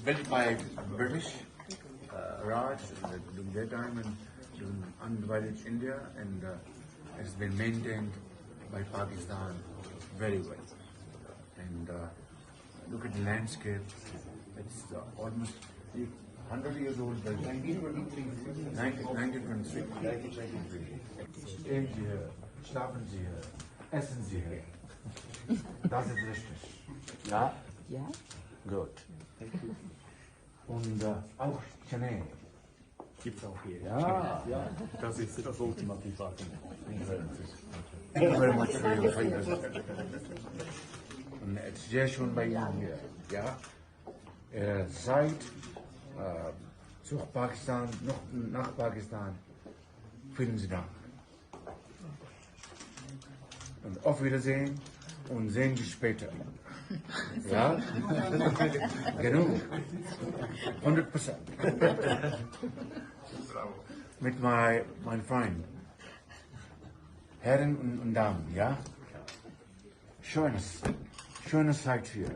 built by British Raj during their time and during undivided India, and it's been maintained by Pakistan very well. And look at the landscape. It's almost 100 years old by 1923. Stehen Sie hier, schlafen Sie hier, essen Sie hier. Das ist richtig. Ja? Ja? Gut. Und auch Chennai. Gibt es auch hier. Ja. Ja, das ist das ultimative Argument. Thank you very much for your favors. Und es ist sehr schön bei Ihnen hier. Ja? Seit zu Pakistan, noch nach Pakistan. Vielen Dank. Und auf Wiedersehen und sehen Sie später. Ja? Genug. 100%. Mit meinem Freund. Herren und Damen, ja? Schönes Zeit hier.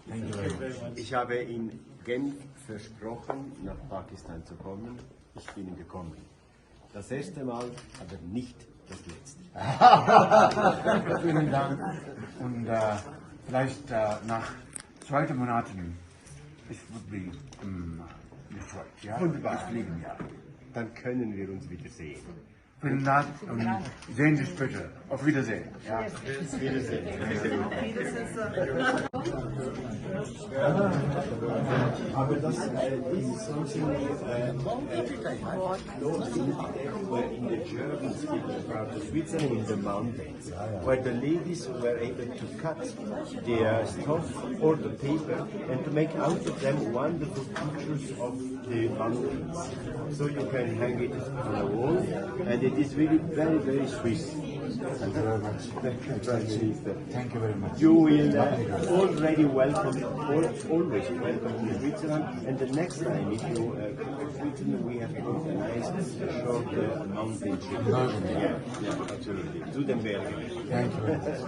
Thank you very much. Ich habe in Genf versprochen, nach Pakistan zu kommen. Ich bin gekommen. Das erste Mal, aber nicht das letzte. Vielen Dank. Und vielleicht nach 2 Monaten, es wird be Detroit, ja? Wunderbar. Ich fliege, ja. Dann können wir uns wieder sehen. Vielen Dank und sehen Sie später. Auf Wiedersehen. Ja. Wiedersehen. Aber das is something in the German speaking part of Switzerland in the mountains, where the ladies were able to cut the stuff or the paper and to make out of them wonderful pictures of the mountains. So you can hang it on a wall, and it is really very, very Swiss. Thank you very much. Thank you very much. You will already welcome, always welcome to Switzerland, and the next time if you come to Switzerland, we have to organize a short mountain trip. Yeah, absolutely. Do them well. Thank you very much.